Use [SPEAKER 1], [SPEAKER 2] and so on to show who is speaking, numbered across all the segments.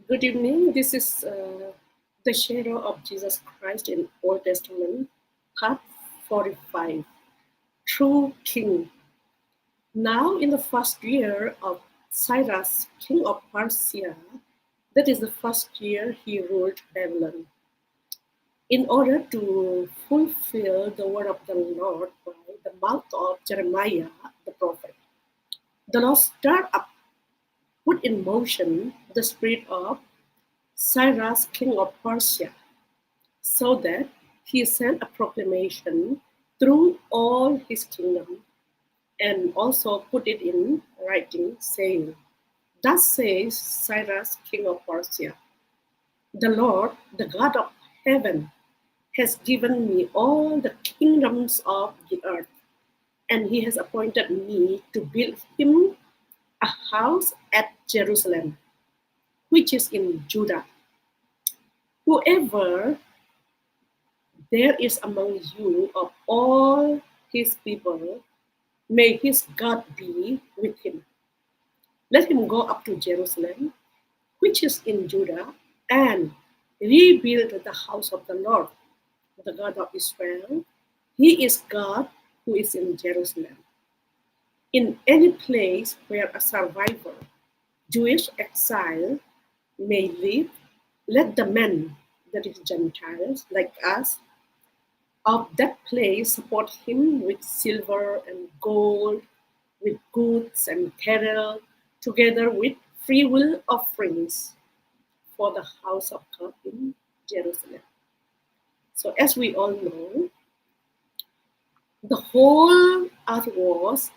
[SPEAKER 1] Good evening. This is the shadow of Jesus Christ in Old Testament, part 45. True King. Now, in the first year of Cyrus, king of Persia, that is the first year he ruled Babylon, in order to fulfill the word of the Lord by the mouth of Jeremiah the prophet. The Lord stirred up, put in motion the spirit of Cyrus, king of Persia, so that he sent a proclamation through all his kingdom and also put it in writing, saying, Thus says Cyrus, king of Persia, the Lord, the God of heaven, has given me all the kingdoms of the earth, and he has appointed me to build him a house at Jerusalem, which is in Judah. Whoever there is among you of all his people, may his God be with him. Let him go up to Jerusalem, which is in Judah, and rebuild the house of the Lord, the God of Israel. He is God who is in Jerusalem. In any place where a survivor, Jewish exile, may live, let the men, that is Gentiles, like us, of that place support him with silver and gold, with goods and cattle, together with freewill offerings for the house of God in Jerusalem. So, as we all know, the whole earth was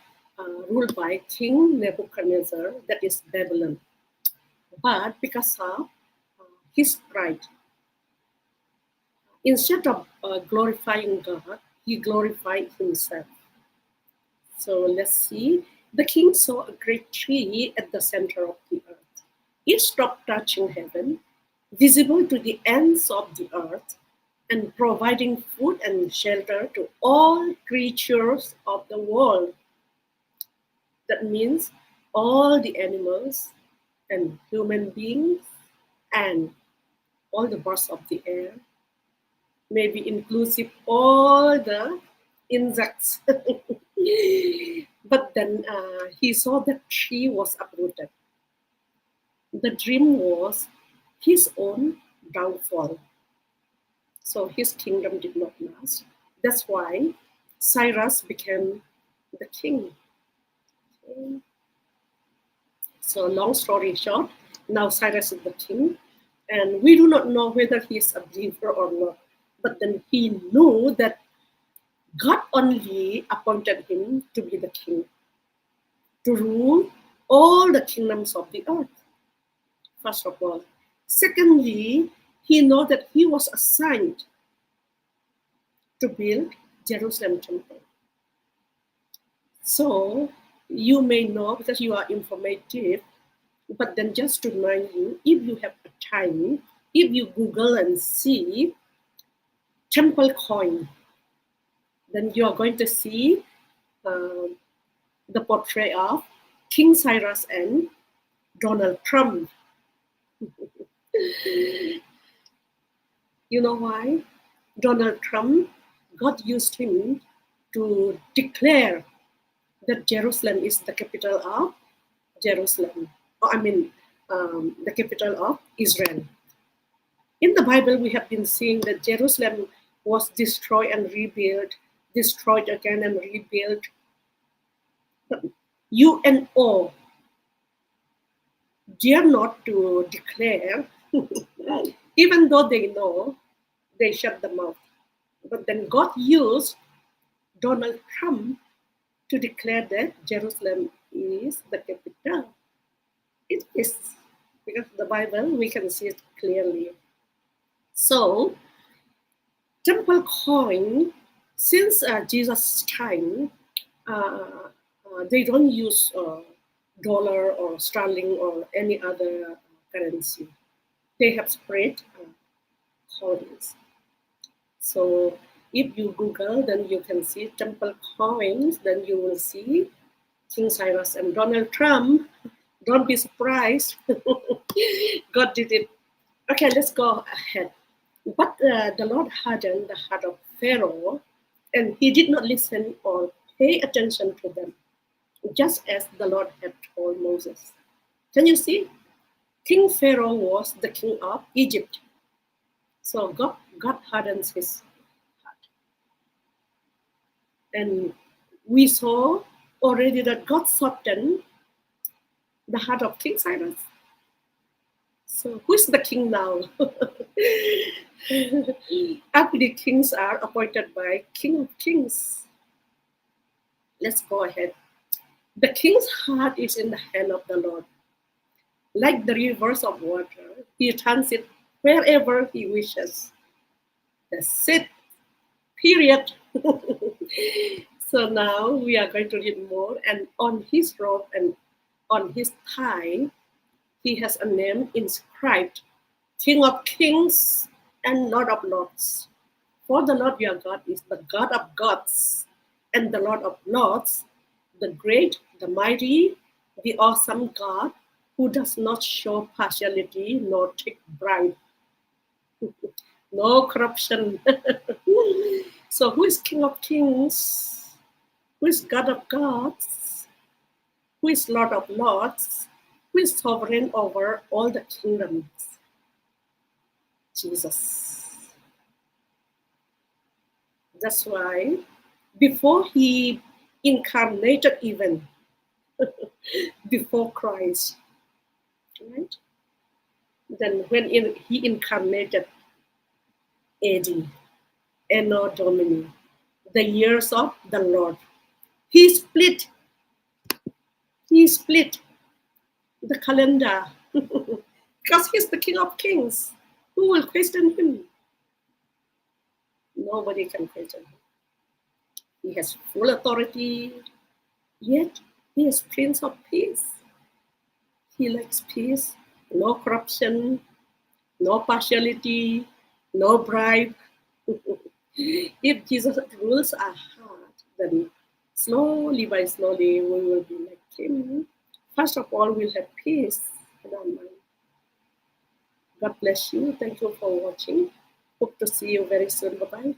[SPEAKER 1] ruled by King Nebuchadnezzar, that is Babylon. But because of his pride, instead of glorifying God, he glorified himself. So let's see. The king saw a great tree at the center of the earth. It stopped touching heaven, visible to the ends of the earth, and providing food and shelter to all creatures of the world. That means all the animals and human beings and all the birds of the air, maybe inclusive all the insects. But then he saw that tree was uprooted. The dream was his own downfall. So his kingdom did not last. That's why Cyrus became the king. Okay. So long story short, now Cyrus is the king, and we do not know whether he is a believer or not. But then he knew that God only appointed him to be the king, to rule all the kingdoms of the earth, first of all. Secondly, he knew that he was assigned to build Jerusalem temple. So you may know because you are informative, but then just to remind you, if you have a time, if you Google and see temple coin, then you are going to see uh, the portrait of King Cyrus and Donald Trump. You know why? Donald Trump, God used him to declare that Jerusalem is the capital of Jerusalem. The capital of Israel. In the Bible, we have been seeing that Jerusalem was destroyed and rebuilt, destroyed again and rebuilt. But you and all dare not to declare, even though they know, they shut the mouth. But then God used Donald Trump to declare that Jerusalem is the capital. It is, because the Bible, we can see it clearly. So, temple coin, since Jesus' time, they don't use dollar or sterling or any other currency. They have spread coins. So if you Google, then you can see temple coins. Then you will see King Cyrus and Donald Trump Don't be surprised. God did it. Okay, let's go ahead. But the Lord hardened the heart of Pharaoh, and he did not listen or pay attention to them, just as the Lord had told Moses. Can you see? King Pharaoh was the king of Egypt. So God hardens his heart. And we saw already that God softened the heart of King Cyrus. So who is the king now? Actually, kings are appointed by King of Kings. Let's go ahead. The king's heart is in the hand of the Lord. Like the rivers of water, he turns it wherever he wishes. That's it. Period. So now we are going to read more. And on his robe and on his thigh, he has a name inscribed, King of Kings and Lord of Lords. For the Lord your God is the God of gods and the Lord of lords, the great, the mighty, the awesome God who does not show partiality nor take bribe. No corruption. So who is King of Kings? Who is God of gods? Who is Lord of lords? Who is sovereign over all the kingdoms? Jesus. That's why before he incarnated, even before Christ, right? Then when he incarnated AD, Anno Domini, the years of the Lord, he split the calendar because he's the King of Kings. Who will question him? Nobody can question him. He has full authority, yet he is Prince of Peace. He likes peace, no corruption, no partiality, no bribe. If Jesus rules our heart, then slowly by slowly we will be like him. First of all, we'll have peace in our mind. God bless you. Thank you for watching. Hope to see you very soon. Bye-bye.